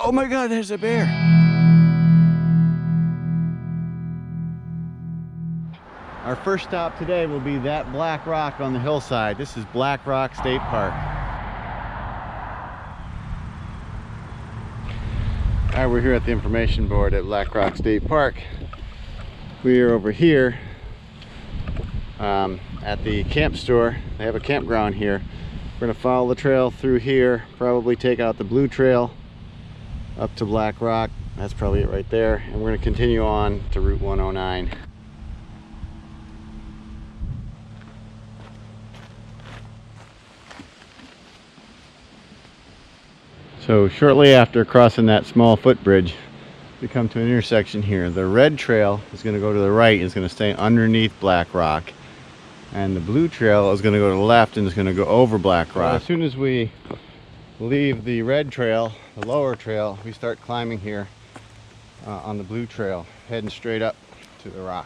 Oh my God, there's a bear. Our first stop today will be that black rock on the hillside. This is Black Rock State Park. All right, we're here at the information board at Black Rock State Park. We are over here at the camp store. They have a campground here. We're gonna follow the trail through here, probably take out the blue trail up to Black Rock. That's probably it right there. And we're gonna continue on to Route 109. So shortly after crossing that small footbridge, we come to an intersection here. The red trail is going to go to the right, is going to stay underneath Black Rock, and the blue trail is going to go to the left and is going to go over Black Rock. Well, as soon as we leave the red trail, the lower trail, we start climbing here on the blue trail, heading straight up to the rock.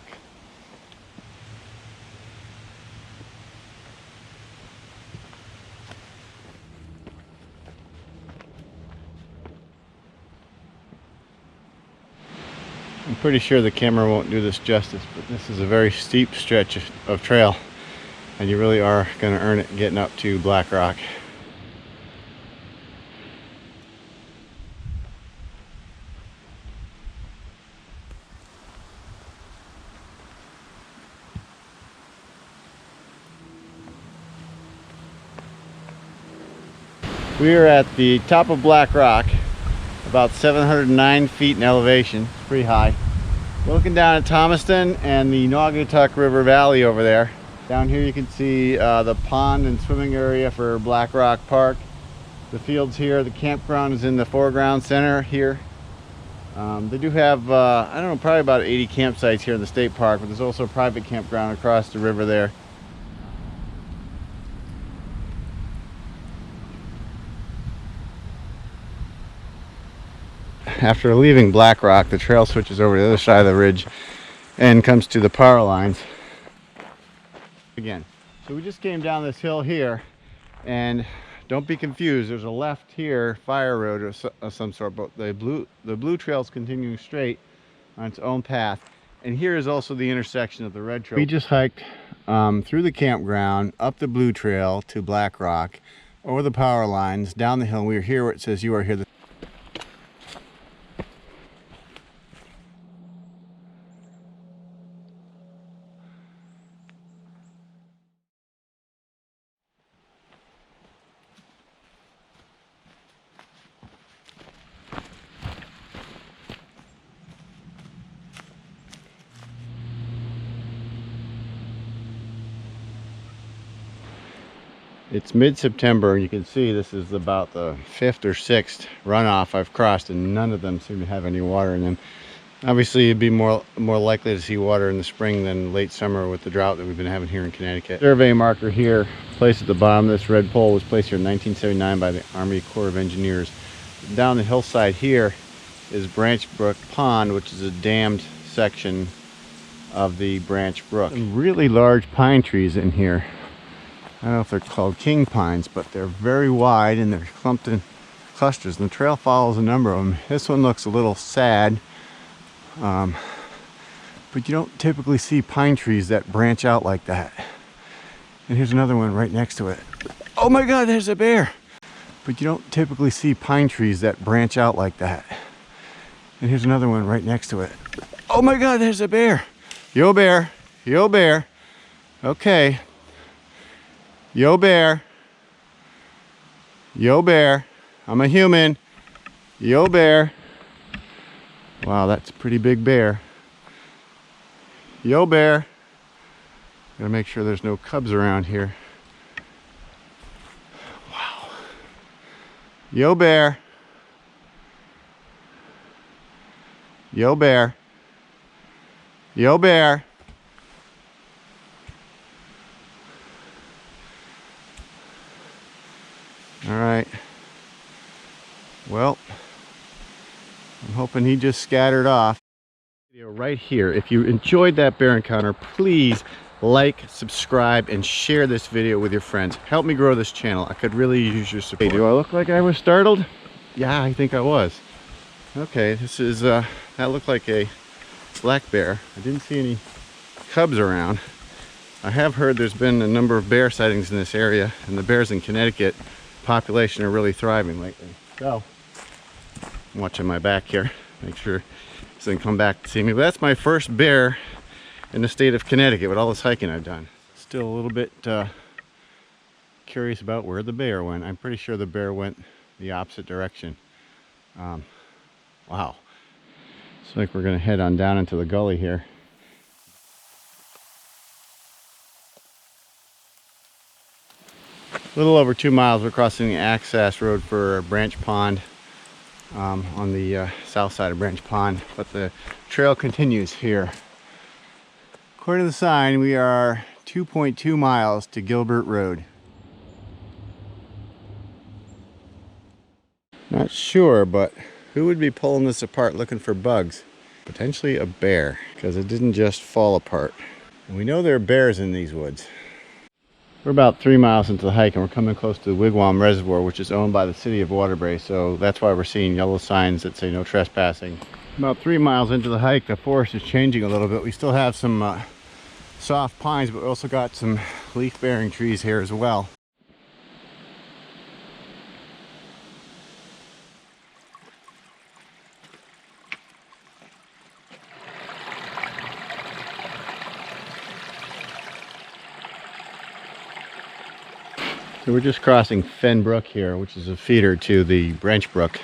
I'm pretty sure the camera won't do this justice, but this is a very steep stretch of trail, and you really are going to earn it getting up to Black Rock. We are at the top of Black Rock, about 709 feet in elevation. It's pretty high. We're looking down at Thomaston and the Naugatuck River Valley over there. Down here you can see the pond and swimming area for Black Rock Park. The fields here, the campground is in the foreground center here. They do have, I don't know, probably about 80 campsites here in the state park, but there's also a private campground across the river there. After leaving Black Rock, the trail switches over to the other side of the ridge and comes to the power lines again. So we just came down this hill here, and don't be confused, there's a left here, fire road of some sort, but the blue trail is continuing straight on its own path. And here is also the intersection of the red trail. We just hiked through the campground, up the blue trail to Black Rock, over the power lines, down the hill. We are here where it says you are here. It's mid-September, and you can see this is about the 5th or 6th runoff I've crossed, and none of them seem to have any water in them. Obviously, you'd be more likely to see water in the spring than late summer with the drought that we've been having here in Connecticut. Survey marker here, placed at the bottom of this red pole, was placed here in 1979 by the Army Corps of Engineers. Down the hillside here is Branch Brook Pond, which is a dammed section of the Branch Brook. Some really large pine trees in here. I don't know if they're called king pines, but they're very wide and they're clumped in clusters, and the trail follows a number of them. This one looks a little sad, but you don't typically see pine trees that branch out like that. And here's another one right next to it. Oh my God, there's a bear! But you don't typically see pine trees that branch out like that. And here's another one right next to it. Oh my God, there's a bear! Yo bear! Yo bear! Okay. Yo bear. Yo bear. I'm a human. Yo bear. Wow, that's a pretty big bear. Yo bear. Gotta make sure there's no cubs around here. Wow. Yo bear. Yo bear. Yo bear. All right. Well, I'm hoping he just scattered off. Right here. If you enjoyed that bear encounter, please like, subscribe, and share this video with your friends. Help me grow this channel. I could really use your support. Hey, do I look like I was startled? Yeah, I think I was. Okay, this is, that looked like a black bear. I didn't see any cubs around. I have heard there's been a number of bear sightings in this area, and the bears in Connecticut population are really thriving lately. So, I'm watching my back here, make sure it doesn't come back to see me. But that's my first bear in the state of Connecticut with all this hiking I've done. Still a little bit curious about where the bear went. I'm pretty sure the bear went the opposite direction. Wow. Looks like we're gonna head on down into the gully here. A little over 2 miles, we're crossing the access road for Branch Pond, on the south side of Branch Pond, but the trail continues here. According to the sign, we are 2.2 miles to Gilbert Road. Not sure, but who would be pulling this apart looking for bugs? Potentially a bear, because it didn't just fall apart. And we know there are bears in these woods. We're about 3 miles into the hike, and we're coming close to the Wigwam Reservoir, which is owned by the city of Waterbury, so that's why we're seeing yellow signs that say no trespassing. About 3 miles into the hike, the forest is changing a little bit. We still have some soft pines, but we also got some leaf-bearing trees here as well. So we're just crossing Fen Brook here, which is a feeder to the Branch Brook.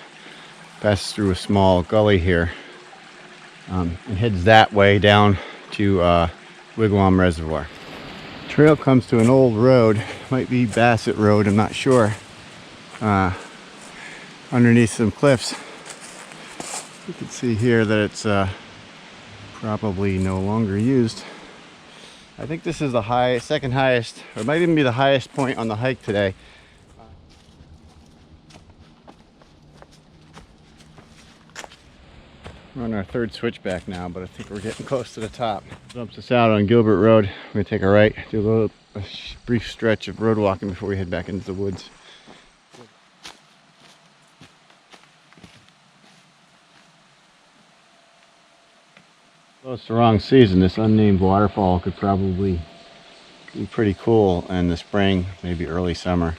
Passes through a small gully here, and heads that way down to Wigwam Reservoir. Trail comes to an old road, might be Bassett Road, I'm not sure. Underneath some cliffs. You can see here that it's probably no longer used. I think this is the second highest, or it might even be the highest point on the hike today. We're on our third switchback now, but I think we're getting close to the top. Dumps us out on Gilbert Road. We're gonna take a right, do a brief stretch of road walking before we head back into the woods. Well, it's the wrong season. This unnamed waterfall could probably be pretty cool in the spring, maybe early summer.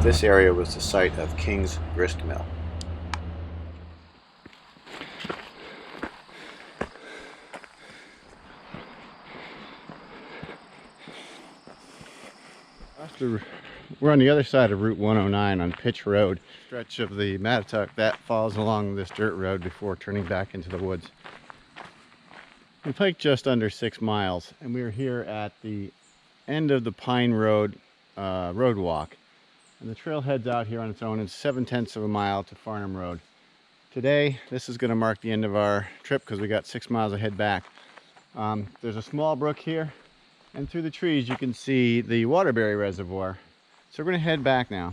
This area was the site of King's Grist Mill. We're on the other side of Route 109 on Pitch Road. Stretch of the Mattatuck that falls along this dirt road before turning back into the woods. We've hiked just under 6 miles, and we are here at the end of the Pine Road road walk. And the trail heads out here on its own. It's 7/10 of a mile to Farnham Road. Today, this is going to mark the end of our trip because we got 6 miles ahead back. There's a small brook here, and through the trees you can see the Waterbury Reservoir. So we're going to head back now.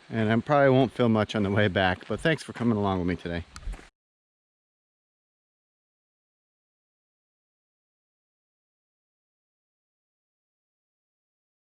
And I probably won't film much on the way back, but thanks for coming along with me today.